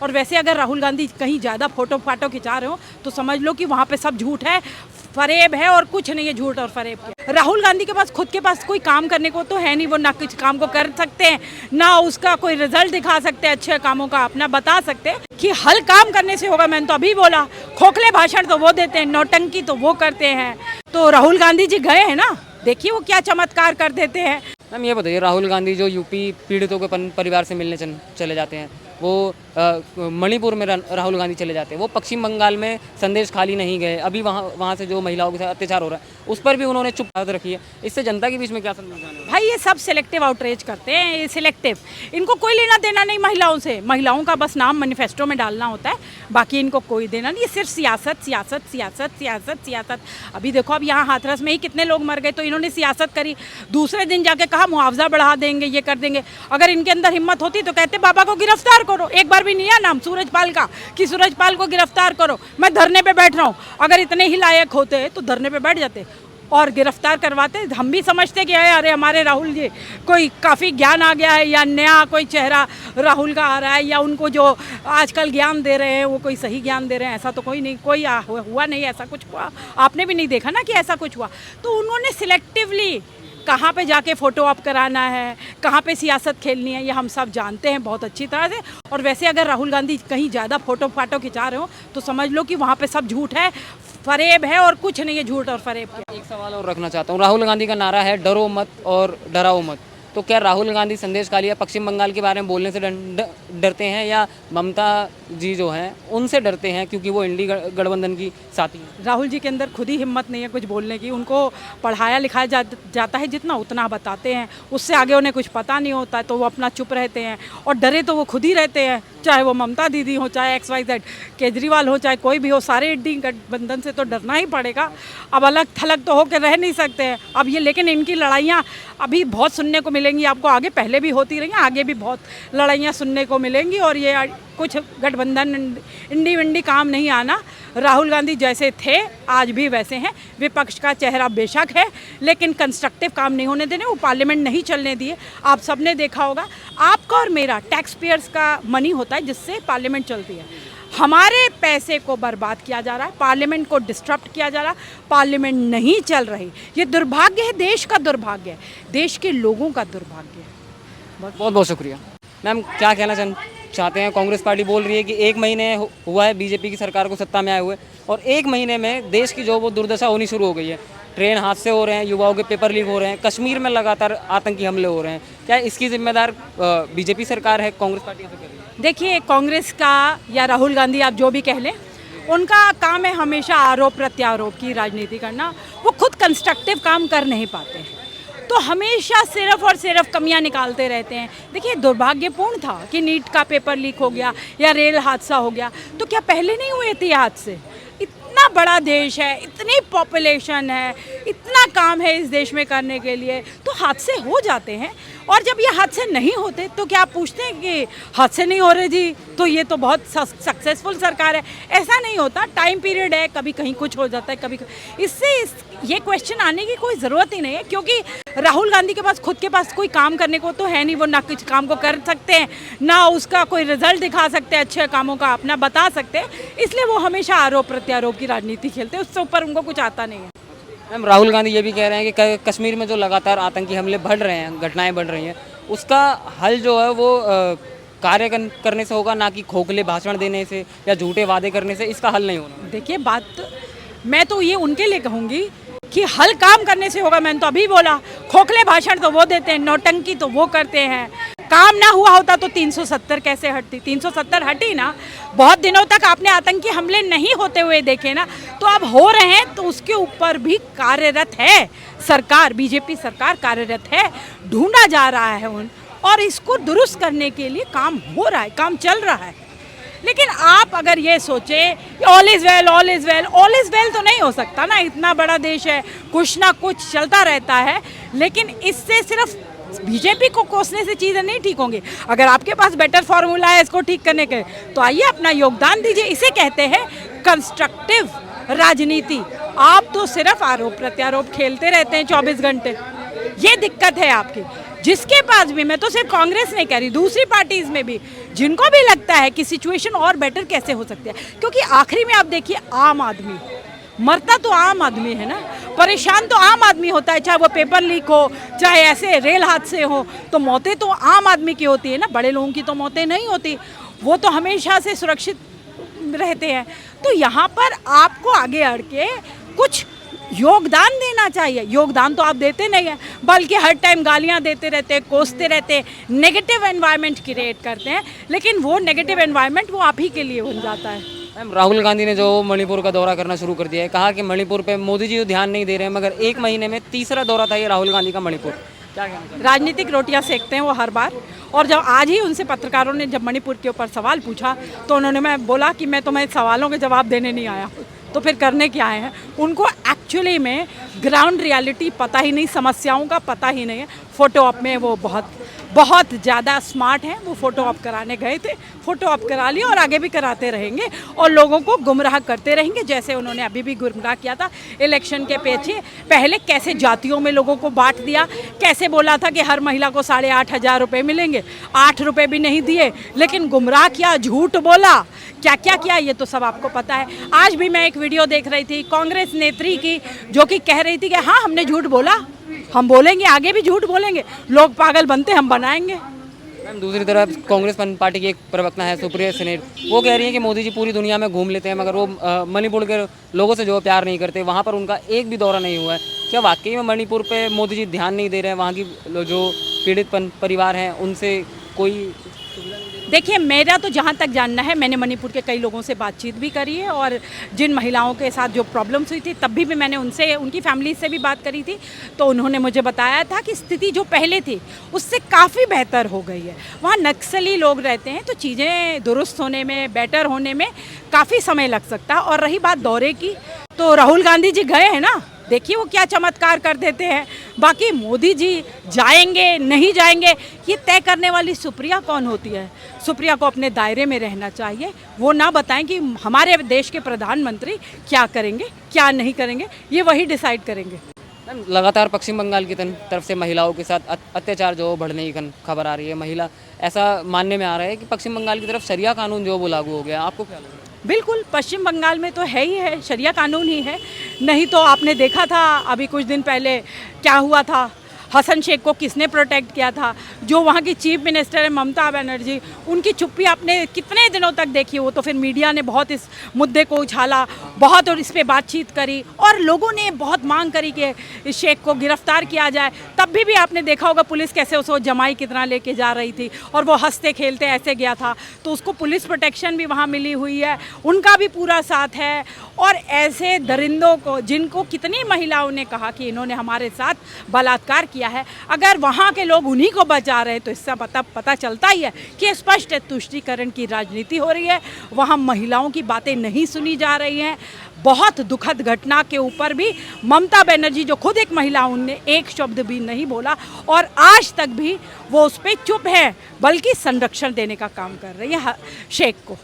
और वैसे अगर राहुल गांधी कहीं ज़्यादा फोटो फाटो खिंचा रहे हो तो समझ लो कि वहाँ पे सब झूठ है, फरेब है और कुछ नहीं है झूठ और फरेब के। राहुल गांधी के पास खुद के पास कोई काम करने को तो है नहीं, वो ना कुछ काम को कर सकते हैं ना उसका कोई रिजल्ट दिखा सकते हैं अच्छे कामों का अपना बता सकते हैं कि हल काम करने से होगा। मैंने तो अभी बोला, खोखले भाषण तो वो देते हैं, नौटंकी तो वो करते हैं। तो राहुल गांधी जी गए हैं ना, देखिए वो क्या चमत्कार कर देते हैं। मैम ये बताइए, राहुल गांधी जो यूपी पीड़ितों के परिवार से मिलने चले जाते हैं, वो मणिपुर में राहुल गांधी चले जाते हैं, वो पश्चिम बंगाल में संदेश खाली नहीं गए, अभी वहाँ से जो महिलाओं के साथ अत्याचार हो रहा है उस पर भी उन्होंने चुप रखी है। इससे जनता के बीच में क्या समझाना है? भाई ये सब सिलेक्टिव आउटरीच करते हैं, ये सिलेक्टिव, इनको कोई लेना देना नहीं महिलाओं से। महिलाओं का बस नाम मैनिफेस्टो में डालना होता है, बाकी इनको कोई देना नहीं। ये सिर्फ सियासत सियासत सियासत सियासत सियासत। अभी देखो, अब यहाँ हाथरस में ही कितने लोग मर गए, तो इन्होंने सियासत करी। दूसरे दिन जाके कहा मुआवजा बढ़ा देंगे, ये कर देंगे। अगर इनके अंदर हिम्मत होती तो कहते बाबा को गिरफ्तार करो। एक बार भी नहीं है नाम सूरजपाल का कि सूरजपाल को गिरफ्तार करो, मैं धरने पे बैठ रहा हूँ। अगर इतने ही लायक होते तो धरने पे बैठ जाते और गिरफ्तार करवाते। हम भी समझते कि अरे हमारे राहुल जी कोई काफ़ी ज्ञान आ गया है, या नया कोई चेहरा राहुल का आ रहा है, या उनको जो आजकल ज्ञान दे रहे हैं वो कोई सही ज्ञान दे रहे हैं। ऐसा तो कोई नहीं, कोई हुआ नहीं, ऐसा कुछ हुआ आपने भी नहीं देखा ना कि ऐसा कुछ हुआ। तो उन्होंने सिलेक्टिवली कहाँ पे जाके फ़ोटो ऑप कराना है, कहाँ पे सियासत खेलनी है, ये हम सब जानते हैं बहुत अच्छी तरह से। और वैसे अगर राहुल गांधी कहीं ज़्यादा फोटो फाटो खिंचा रहे हो तो समझ लो कि वहाँ पे सब झूठ है, फरेब है और कुछ नहीं है झूठ और फरेब के। एक सवाल और रखना चाहता हूँ, राहुल गांधी का नारा है डरो मत और डराओ मत, तो क्या राहुल गांधी संदेश खाली पश्चिम बंगाल के बारे में बोलने से डरते हैं, या ममता जी जो हैं उनसे डरते हैं क्योंकि वो इंडी गठबंधन की साथी हैं? राहुल जी के अंदर खुद ही हिम्मत नहीं है कुछ बोलने की। उनको पढ़ाया लिखाया जाता है जितना, उतना बताते हैं, उससे आगे उन्हें कुछ पता नहीं होता है, तो वो अपना चुप रहते हैं। और डरे तो वो खुद ही रहते हैं, चाहे वो ममता दीदी हो, चाहे XYZ केजरीवाल हो, चाहे कोई भी हो, सारे इंडी गठबंधन से तो डरना ही पड़ेगा। अब अलग थलग तो होकर रह नहीं सकते हैं अब ये। लेकिन इनकी लड़ाइयाँ अभी बहुत सुनने को मिलेंगी आपको, आगे पहले भी होती रही हैं, आगे भी बहुत लड़ाइयाँ सुनने को मिलेंगी। और ये कुछ गठबंधन इंडी विंडी काम नहीं आना। राहुल गांधी जैसे थे आज भी वैसे हैं, विपक्ष का चेहरा बेशक है, लेकिन कंस्ट्रक्टिव काम नहीं होने देने। वो पार्लियामेंट नहीं चलने दिए, आप सबने देखा होगा। आपका और मेरा टैक्स पेयर्स का मनी होता है जिससे पार्लियामेंट चलती है। हमारे पैसे को बर्बाद किया जा रहा है, पार्लियामेंट को डिस्टर्ब किया जा रहा है, पार्लियामेंट नहीं चल रही। ये दुर्भाग्य है, देश का दुर्भाग्य है, देश के लोगों का दुर्भाग्य है। बहुत बहुत शुक्रिया। मैम क्या कहना चाहते हैं? कांग्रेस पार्टी बोल रही है कि 1 महीने हुआ है बीजेपी की सरकार को सत्ता में आए हुए, और 1 महीने में देश की जो वो दुर्दशा होनी शुरू हो गई है। ट्रेन हादसे हो रहे हैं, युवाओं के पेपर लीक हो रहे हैं, कश्मीर में लगातार आतंकी हमले हो रहे हैं। क्या इसकी जिम्मेदार बीजेपी सरकार है, कांग्रेस पार्टी ऐसा कर रही है? देखिए, कांग्रेस का या राहुल गांधी आप जो भी कह लें, उनका काम है हमेशा आरोप प्रत्यारोप की राजनीति करना। वो खुद कंस्ट्रक्टिव काम कर नहीं पाते हैं, तो हमेशा सिर्फ और सिर्फ कमियां निकालते रहते हैं। देखिए, दुर्भाग्यपूर्ण था कि नीट का पेपर लीक हो गया या रेल हादसा हो गया, तो क्या पहले नहीं हुए थे हादसे? इतना बड़ा देश है, इतनी पॉपुलेशन है, इतना काम है इस देश में करने के लिए, तो हादसे हो जाते हैं। और जब ये हादसे नहीं होते तो क्या आप पूछते हैं कि हादसे नहीं हो रहे जी तो ये तो बहुत सक्सेसफुल सरकार है? ऐसा नहीं होता, टाइम पीरियड है, कभी कहीं कुछ हो जाता है, कभी ये क्वेश्चन आने की कोई ज़रूरत ही नहीं है, क्योंकि राहुल गांधी के पास खुद के पास कोई काम करने को तो है नहीं। वो ना कुछ काम को कर सकते हैं ना उसका कोई रिजल्ट दिखा सकते हैं अच्छे कामों का अपना बता सकते हैं, इसलिए वो हमेशा आरोप प्रत्यारोप की राजनीति खेलते हैं, उससे ऊपर उनको कुछ आता नहीं है। मैम राहुल गांधी ये भी कह रहे हैं कि कश्मीर में जो लगातार आतंकी हमले बढ़ रहे हैं, घटनाएं बढ़ रही हैं, उसका हल जो है वो कार्य करने से होगा, ना कि खोखले भाषण देने से या झूठे वादे करने से इसका हल नहीं होना। देखिए, बात मैं तो ये उनके लिए कहूँगी कि हल काम करने से होगा। मैंने तो अभी बोला, खोखले भाषण तो वो देते हैं, नौटंकी तो वो करते हैं। काम ना हुआ होता तो 370 कैसे हटती? 370 हटी ना। बहुत दिनों तक आपने आतंकी हमले नहीं होते हुए देखे ना, तो अब हो रहे हैं, तो उसके ऊपर भी कार्यरत है सरकार, बीजेपी सरकार कार्यरत है, ढूंढा जा रहा है और इसको दुरुस्त करने के लिए काम हो रहा है, काम चल रहा है। लेकिन आप अगर ये सोचे all is well, all is well, all is well तो नहीं हो सकता ना। इतना बड़ा देश है, कुछ ना कुछ चलता रहता है, लेकिन इससे सिर्फ बीजेपी को कोसने से चीज़ें नहीं ठीक होंगी। अगर आपके पास बेटर फॉर्मूला है इसको ठीक करने के, तो आइए अपना योगदान दीजिए। इसे कहते हैं कंस्ट्रक्टिव राजनीति। आप तो सिर्फ आरोप प्रत्यारोप खेलते रहते हैं 24 घंटे, ये दिक्कत है आपकी। जिसके पास भी, मैं तो सिर्फ कांग्रेस नहीं कह रही, दूसरी पार्टीज में भी जिनको भी लगता है कि सिचुएशन और बेटर कैसे हो सकती है, क्योंकि आखिरी में आप देखिए आम आदमी मरता तो आम आदमी है ना, परेशान तो आम आदमी होता है, चाहे वो पेपर लीक हो, चाहे ऐसे रेल हादसे हो, तो मौतें तो आम आदमी की होती है ना, बड़े लोगों की तो मौतें नहीं होती, वो तो हमेशा से सुरक्षित रहते हैं। तो यहाँ पर आपको आगे अड़ के कुछ योगदान देना चाहिए। योगदान तो आप देते नहीं हैं, बल्कि हर टाइम गालियाँ देते रहते, कोसते रहते, नेगेटिव एनवायरनमेंट क्रिएट करते हैं, लेकिन वो नेगेटिव एनवायरनमेंट वो आप ही के लिए बन जाता है। मैम, राहुल गांधी ने जो मणिपुर का दौरा करना शुरू कर दिया है, कहा कि मणिपुर पे मोदी जी ध्यान नहीं दे रहे हैं, मगर एक महीने में तीसरा दौरा था ये राहुल गांधी का मणिपुर, क्या कहना चाहिए? राजनीतिक रोटियां सेकते हैं वो हर बार। और जब आज ही उनसे पत्रकारों ने जब मणिपुर के ऊपर सवाल पूछा तो उन्होंने, मैं बोला कि मैं तुम्हें सवालों के जवाब देने नहीं आया, तो फिर करने क्या आए हैं। उनको एक्चुअली में ग्राउंड रियलिटी पता ही नहीं, समस्याओं का पता ही नहीं है। फ़ोटो ऑप में वो बहुत ज़्यादा स्मार्ट हैं, वो फ़ोटो ऑप कराने गए थे, फ़ोटो ऑप करा लिया और आगे भी कराते रहेंगे और लोगों को गुमराह करते रहेंगे, जैसे उन्होंने अभी भी गुमराह किया था इलेक्शन के पीछे। पहले कैसे जातियों में लोगों को बांट दिया, कैसे बोला था कि हर महिला को 8,500 रुपये मिलेंगे, 8 रुपये भी नहीं दिए, लेकिन गुमराह किया, झूठ बोला, क्या क्या किया ये तो सब आपको पता है। आज भी मैं एक वीडियो देख रही थी कांग्रेस नेत्री की, जो कि कह रही थी कि हाँ हमने झूठ बोला, हम बोलेंगे, आगे भी झूठ बोलेंगे, लोग पागल बनते हम बनाएंगे। मैम, दूसरी तरफ कांग्रेस पार्टी की एक प्रवक्ता है सुप्रिया सेनेट, वो कह रही है कि मोदी जी पूरी दुनिया में घूम लेते हैं, मगर वो मणिपुर के लोगों से जो प्यार नहीं करते, वहाँ पर उनका एक भी दौरा नहीं हुआ है। क्या वाकई में मणिपुर पे मोदी जी ध्यान नहीं दे रहे हैं, वहाँ की जो पीड़ित परिवार हैं उनसे कोई? देखिए, मेरा तो जहाँ तक जानना है, मैंने मणिपुर के कई लोगों से बातचीत भी करी है और जिन महिलाओं के साथ जो प्रॉब्लम्स हुई थी तब भी मैंने उनसे, उनकी फैमिली से भी बात करी थी, तो उन्होंने मुझे बताया था कि स्थिति जो पहले थी उससे काफ़ी बेहतर हो गई है। वहाँ नक्सली लोग रहते हैं तो चीज़ें दुरुस्त होने में, बेटर होने में काफ़ी समय लग सकता है। और रही बात दौरे की, तो राहुल गांधी जी गए हैं ना, देखिए वो क्या चमत्कार कर देते हैं। बाकी मोदी जी जाएंगे नहीं जाएंगे ये तय करने वाली सुप्रिया कौन होती है? सुप्रिया को अपने दायरे में रहना चाहिए, वो ना बताएं कि हमारे देश के प्रधानमंत्री क्या करेंगे क्या नहीं करेंगे, ये वही डिसाइड करेंगे। मैम, लगातार पश्चिम बंगाल की तरफ से महिलाओं के साथ अत्याचार जो बढ़ने की खबर आ रही है, महिला ऐसा मानने में आ रहा है कि पश्चिम बंगाल की तरफ शरिया कानून जो वो लागू हो गया, आपको क्या लगता है? बिल्कुल, पश्चिम बंगाल में तो है ही है, शरिया कानून ही है। नहीं तो आपने देखा था अभी कुछ दिन पहले क्या हुआ था, हसन शेख को किसने प्रोटेक्ट किया था? जो वहाँ की चीफ मिनिस्टर है ममता बनर्जी, उनकी चुप्पी आपने कितने दिनों तक देखी? वो तो फिर मीडिया ने बहुत इस मुद्दे को उछाला, बहुत और इस पर बातचीत करी और लोगों ने बहुत मांग करी कि इस शेख को गिरफ्तार किया जाए। तब भी आपने देखा होगा पुलिस कैसे उसको जमाई कितना लेके जा रही थी और वो हंसते खेलते ऐसे गया था, तो उसको पुलिस प्रोटेक्शन भी वहाँ मिली हुई है, उनका भी पूरा साथ है। और ऐसे दरिंदों को, जिनको कितनी महिलाओं ने कहा कि इन्होंने हमारे साथ बलात्कार किया है, अगर वहाँ के लोग उन्हीं को बचा रहे हैं तो इससे पता चलता ही है कि स्पष्ट तुष्टीकरण की राजनीति हो रही है। वहाँ महिलाओं की बातें नहीं सुनी जा रही हैं। बहुत दुखद घटना के ऊपर भी ममता बनर्जी जो खुद एक महिला, उनने एक शब्द भी नहीं बोला और आज तक भी वो उस पर चुप है, बल्कि संरक्षण देने का काम कर रही है शेख को।